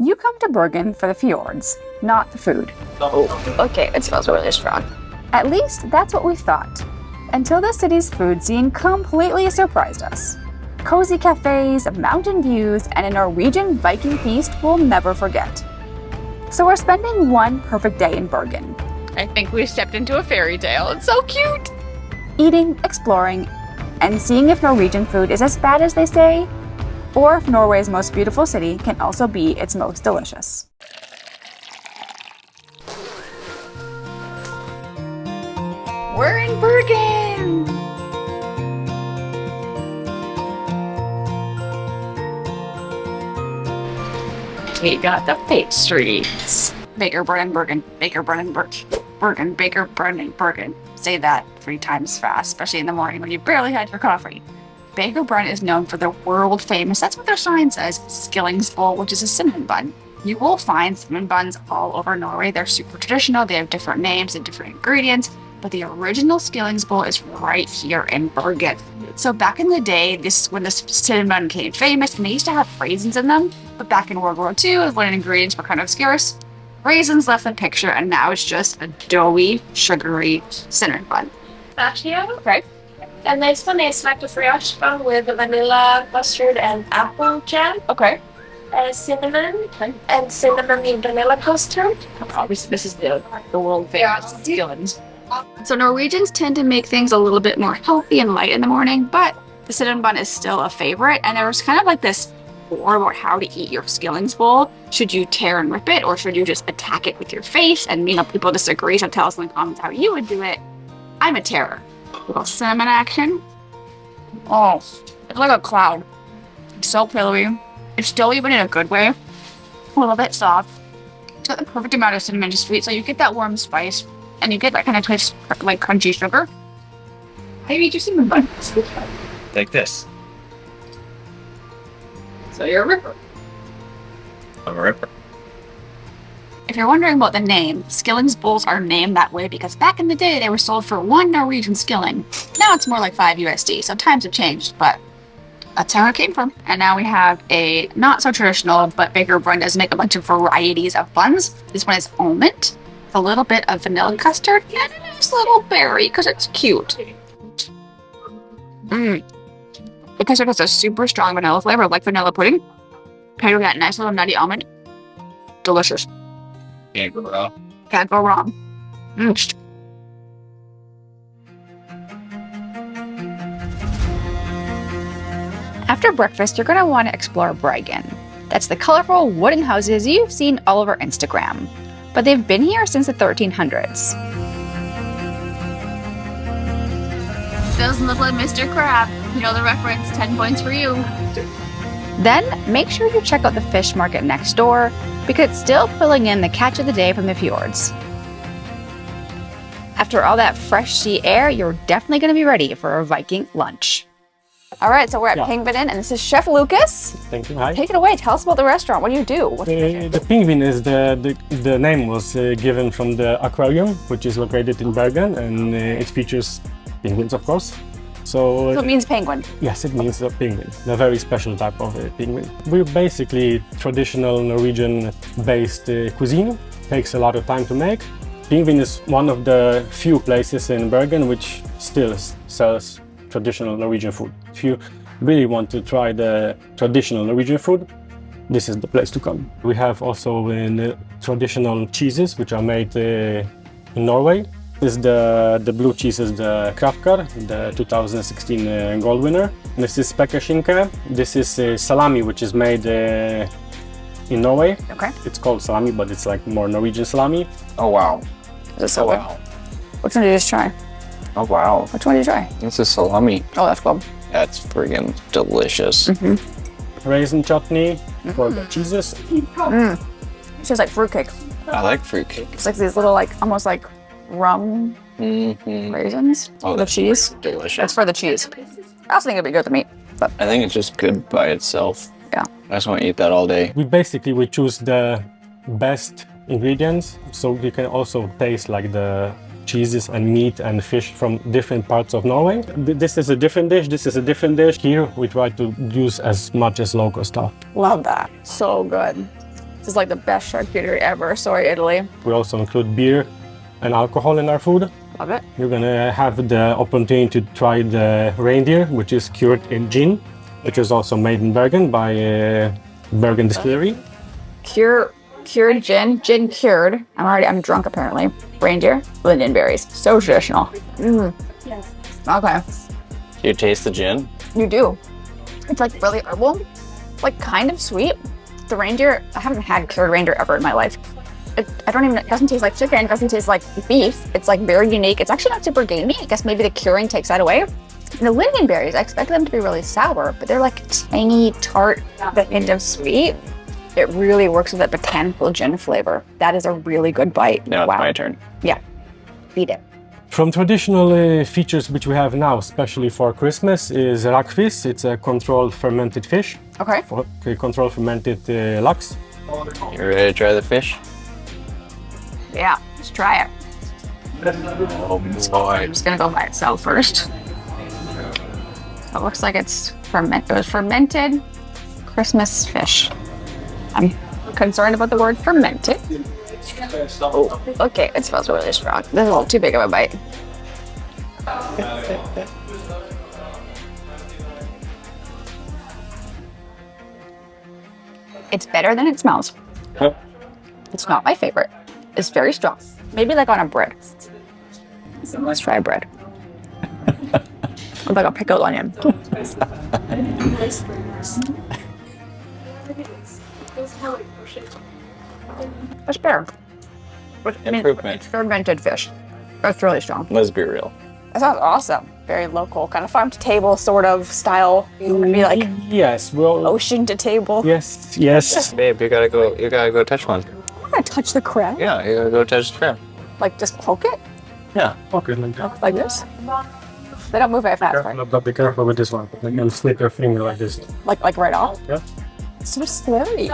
You come to Bergen for the fjords, not the food. Oh, okay, it smells really strong. At least that's what we thought, until the city's food scene completely surprised us. Cozy cafes, mountain views, and a Norwegian Viking feast we'll never forget. So we're spending one perfect day in Bergen. I think we stepped into a fairy tale. It's so cute. Eating, exploring, and seeing if Norwegian food is as bad as they say, or if Norway's most beautiful city can also be its most delicious. We're in Bryggen! We got the pastries. Baker, BRUN, Bergen. Baker, BRUN, Bergen. Baker, BRUN, Bergen. Say that 3 times fast, especially in the morning when you barely had your coffee. Baker BRUN is known for their world famous, that's what their sign says, skillingsbolle, which is a cinnamon bun. You will find cinnamon buns all over Norway. They're super traditional. They have different names and different ingredients, but the original skillingsbolle is right here in Bergen. So back in the day, this is when the cinnamon bun became famous, and they used to have raisins in them. But back in World War II, when ingredients were kind of scarce, raisins left the picture, and now it's just a doughy, sugary cinnamon bun. That here. Okay. And this one is like a brioche bun with vanilla, mustard, and apple jam. Okay. Cinnamon and cinnamon in vanilla custard. Obviously, this is the world famous skillings. So Norwegians tend to make things a little bit more healthy and light in the morning, but the cinnamon bun is still a favorite. And there was kind of like this war about how to eat your skillingsbolle. Should you tear and rip it, or should you just attack it with your face? And people disagree, so tell us in the comments how you would do it. I'm a terror. A little cinnamon action. Oh, it's like a cloud. It's so pillowy. It's still even in a good way. A little bit soft. It's got the perfect amount of cinnamon to sweet, so you get that warm spice, and you get that kind of taste like crunchy sugar. How do you eat your cinnamon bun? Like this. So you're a ripper. I'm a ripper. If you're wondering about the name, skillingsbolles are named that way because back in the day they were sold for 1 Norwegian skilling. Now it's more like 5 USD, so times have changed, but that's how it came from. And now we have a not so traditional, but Baker BRUN does make a bunch of varieties of buns. This one is almond, with a little bit of vanilla custard, and a nice little berry because it's cute. The custard has a super strong vanilla flavor, like vanilla pudding. Paired with that nice little nutty almond. Delicious. Can't go wrong. Can't go wrong. After breakfast, you're going to want to explore Bryggen. That's the colorful wooden houses you've seen all over Instagram, but they've been here since the 1300s. Doesn't look like Mr. Crab. You know the reference, 10 points for you. Then, make sure you check out the fish market next door, because it's still pulling in the catch of the day from the fjords. After all that fresh sea air, you're definitely going to be ready for a Viking lunch. All right, so we're at PINGVINEN, and this is Chef Lucas. Thank you. Hi. Take it away. Tell us about the restaurant. What do you do? The Penguin is the name was given from the aquarium, which is located in Bergen, and it features penguins, of course. So it means penguin. Yes, it means a penguin, a very special type of penguin. We're basically traditional Norwegian-based cuisine. Takes a lot of time to make. Penguin is one of the few places in Bergen which still sells traditional Norwegian food. If you really want to try the traditional Norwegian food, this is the place to come. We have also traditional cheeses which are made in Norway. This is the blue cheese is the Kraftkar, the 2016 gold winner. This is spekeskinke. This is salami, which is made in Norway. Okay. It's called salami, but it's like more Norwegian salami. Oh wow. Is it so good? Which one did you just try? Oh wow. Which one did you try? This is salami. Oh, that's good. That's friggin' delicious. Raisin chutney for the cheeses. It tastes like fruitcake. I like fruitcake. It's like these little, like, almost like rum raisins with the cheese. Delicious. It's for the cheese. I also think it'd be good with the meat, but I think it's just good by itself. yeah. I just want to eat that all day. We choose the best ingredients, so you can also taste like the cheeses and meat and fish from different parts of Norway. This is a different dish, this is a different dish. Here we try to use as much as local stuff. Love that. So good. This is like the best charcuterie ever. Sorry, Italy. We also include beer and alcohol in our food. Love it. You're gonna have the opportunity to try the reindeer, which is cured in gin, which is also made in Bergen by Bergen Distillery. Cured gin cured. I'm drunk apparently. Reindeer, linden berries. So traditional. Okay. Do you taste the gin? You do. It's like really herbal, like kind of sweet. The reindeer, I haven't had cured reindeer ever in my life. It doesn't taste like chicken, it doesn't taste like beef. It's like very unique. It's actually not super gamey. I guess maybe the curing takes that away. And the linden berries, I expect them to be really sour, but they're like tangy, tart, the hint of sweet. It really works with that botanical gin flavor. That is a really good bite. Now it's my turn. Yeah, eat it. From traditional features which we have now, especially for Christmas, is rakfisk. It's a controlled fermented fish. Okay. Controlled fermented lux. You ready to try the fish? Yeah, let's try it. Oh boy. I'm just gonna go by itself first. It looks like it was fermented Christmas fish. I'm concerned about the word fermented. Oh, okay, it smells really strong. This is a little too big of a bite. It's better than it smells. Huh? It's not my favorite. It's very strong. Maybe like on a bread. Let's try bread. With like a pickled onion. It's better. Improvement. It's fermented fish. That's really strong. Let's be real. That sounds awesome. Very local, kind of farm to table sort of style. Maybe like Yes, well. ocean to table. Yes. Babe, you gotta go touch one. I'm gonna touch the crab. Yeah, you gotta go touch the crab. Like just poke it Yeah. Okay, like that. like this. They don't move very fast, right? Be careful with this one. You can slip your finger like this. Like right off. Yeah. It's so slippery.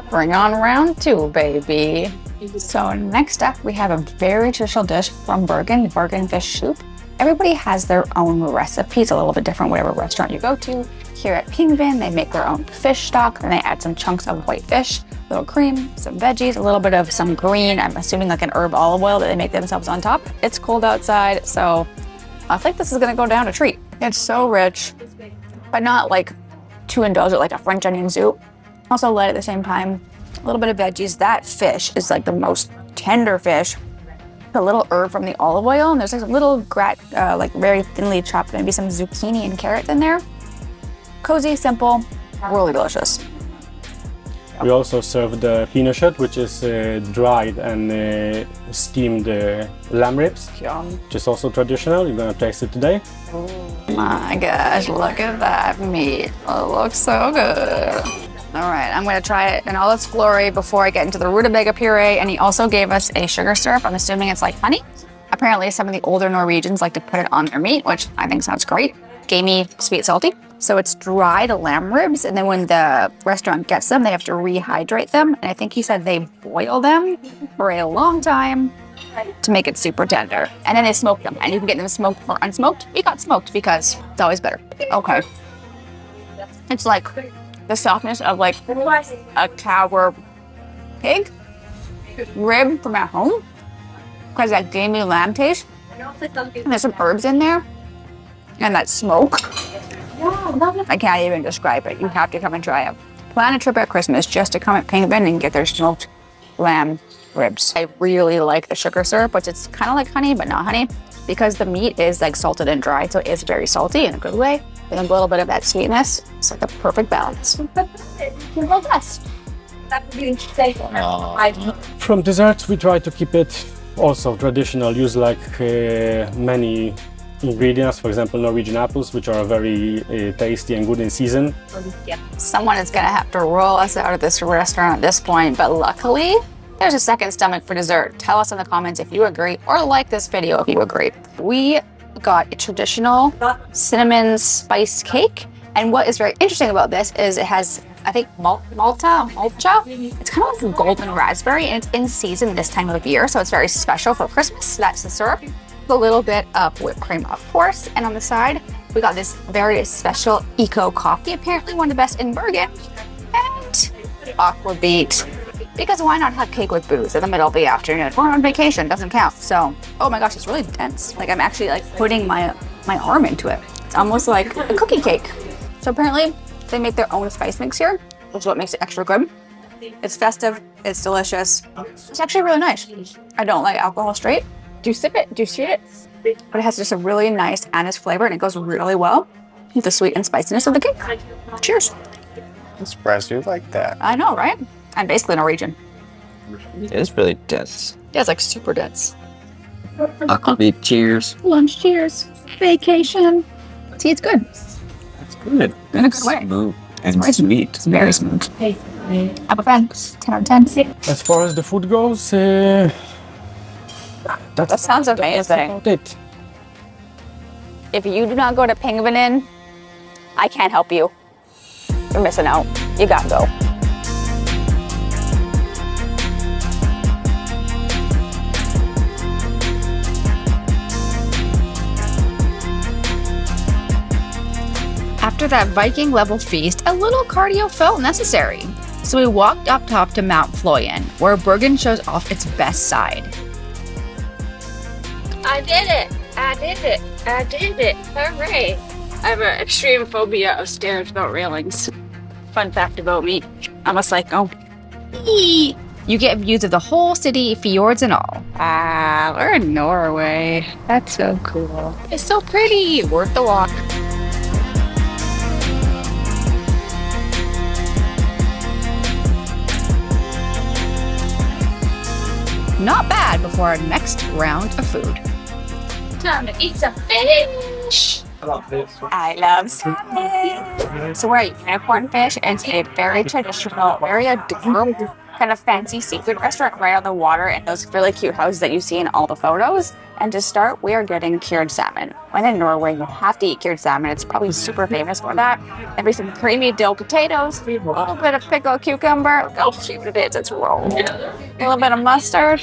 Bring on round 2, baby. So next up, we have a very traditional dish from Bergen, Bergen fish soup. Everybody has their own recipes, a little bit different whatever restaurant you go to. Here at PINGVINEN, they make their own fish stock, and they add some chunks of white fish, a little cream, some veggies, a little bit of some green, I'm assuming like an herb olive oil that they make themselves on top. It's cold outside, so I think this is gonna go down a treat. It's so rich, but not like too indulgent like a French onion soup. Also light at the same time. A little bit of veggies. That fish is like the most tender fish. A little herb from the olive oil, and there's like a little like very thinly chopped, maybe some zucchini and carrots in there. Cozy, simple, really delicious. We also serve the pinochet, which is dried and steamed lamb ribs, which is also traditional. You're gonna taste it today. My gosh, look at that meat. It looks so good. All right, I'm gonna try it in all its glory before I get into the rutabaga puree. And he also gave us a sugar syrup. I'm assuming it's like honey. Apparently some of the older Norwegians like to put it on their meat, which I think sounds great. Gamey, sweet, salty. So it's dried lamb ribs, and then when the restaurant gets them, they have to rehydrate them. And I think he said they boil them for a long time to make it super tender. And then they smoke them, and you can get them smoked or unsmoked. We got smoked because it's always better. Okay. It's like the softness of like a cow or pig rib from at home, because that gamey lamb taste. And there's some herbs in there, and that smoke. I can't even describe it. You have to come and try it. Plan a trip at Christmas just to come at PINGVINEN and get their smoked lamb ribs. I really like the sugar syrup, which it's kind of like honey, but not honey, because the meat is like salted and dry, so it is very salty in a good way. And a little bit of that sweetness. It's like the perfect balance. You're the best. From desserts, we try to keep it also traditional. Use like many ingredients, for example, Norwegian apples, which are very tasty and good in season. Someone is gonna have to roll us out of this restaurant at this point, but luckily, there's a second stomach for dessert. Tell us in the comments if you agree, or like this video if you agree. We got a traditional cinnamon spice cake, and what is very interesting about this is it has, I think, malta. It's kind of like a golden raspberry, and it's in season this time of year, so it's very special for Christmas. That's the syrup. A little bit of whipped cream, of course, and on the side we got this very special eco coffee, apparently one of the best in Bergen, and aquavit. Because why not have cake with booze in the middle of the afternoon? We're on vacation, doesn't count. So, oh my gosh, it's really dense. Like I'm actually like putting my arm into it. It's almost like a cookie cake. So apparently they make their own spice mix here, which is what makes it extra good. It's festive, it's delicious. It's actually really nice. I don't like alcohol straight. Do you sip it? Do you shoot it? But it has just a really nice anise flavor and it goes really well with the sweet and spiciness of the cake. Cheers. I'm surprised you like that. I know, right? I'm basically Norwegian. It is really dense. Yeah, it's like super dense. Aquavit, cheers. Lunch, cheers. Vacation. See, it's good. That's good. In a good way. Smooth and very sweet. It's very smooth. I'm a fan. 10 out of 10. As far as the food goes, That sounds that's amazing. about it. If you do not go to PINGVINEN, I can't help you. You're missing out. You gotta go. After that Viking level feast, a little cardio felt necessary. So we walked up top to Mount Fløyen, where Bergen shows off its best side. I did it! I did it! I did it! Hooray! I have an extreme phobia of stairs without railings. Fun fact about me, I'm a psycho. You get views of the whole city, fjords and all. Ah, we're in Norway. That's so cool. It's so pretty! Worth the walk. Not bad before our next round of food. Time to eat some fish. I love salmon. So we're at Unicorn Fish. It's a very traditional, very adorable, kind of fancy seafood restaurant right on the water in those really cute houses that you see in all the photos. And to start, we are getting cured salmon. When in Norway, you have to eat cured salmon. It's probably super famous for that. There'll be some creamy dill potatoes, a little bit of pickled cucumber. Look how cute it is. It's rolled. A little bit of mustard.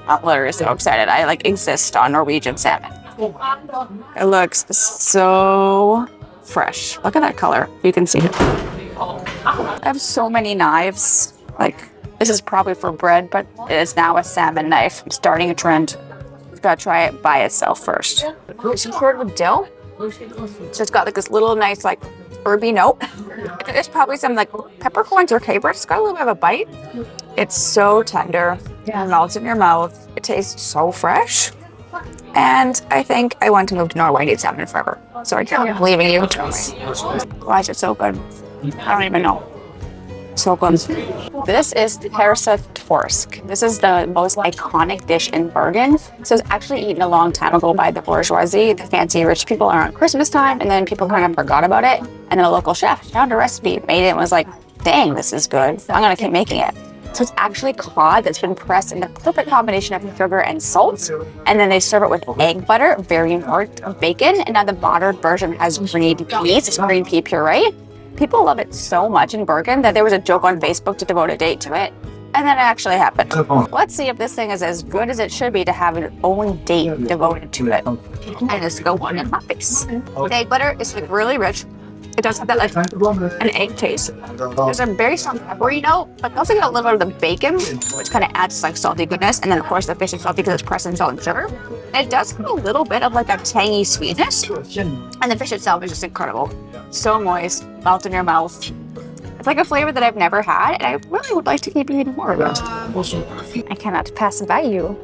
I'm literally so excited. I like exist on Norwegian salmon. It looks so fresh. Look at that color. You can see it. I have so many knives. Like, this is probably for bread, but it is now a salmon knife. I'm starting a trend. You've got to try it by itself first. It's cured with dill. So it's got like this little nice like herby note. There's probably some like peppercorns or capers. It's got a little bit of a bite. It's so tender. It melts in your mouth. It tastes so fresh. And I think I want to move to Norway and eat salmon forever. So I can't believe in you. Why is it so good? I don't even know. So good. This is Torsk. This is the most iconic dish in Bergen. So it's actually eaten a long time ago by the bourgeoisie, the fancy rich people around Christmas time, and then people kind of forgot about it. And then a local chef found a recipe, made it, and was like, dang, this is good. I'm gonna keep making it. So it's actually cod that's been pressed in the perfect combination of sugar and salt. And then they serve it with egg butter, very important, bacon, and now the modern version has green peas, it's green pea puree. People love it so much in Bergen that there was a joke on Facebook to devote a date to it. And then it actually happened. Let's see if this thing is as good as it should be to have an own date devoted to it. And just go one in my face. The egg butter is like really rich. It does have that like an egg taste. There's a very strong peppery note, but you also get a little bit of the bacon, which kind of adds like salty goodness. And then of course the fish is salty because it's pressed in salt and sugar. And it does have a little bit of like a tangy sweetness. And the fish itself is just incredible. So moist, melt in your mouth. It's like a flavor that I've never had, and I really would like to keep eating more of it. I cannot pass by you.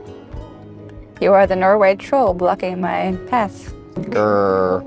You are the Norway troll blocking my path. Grr.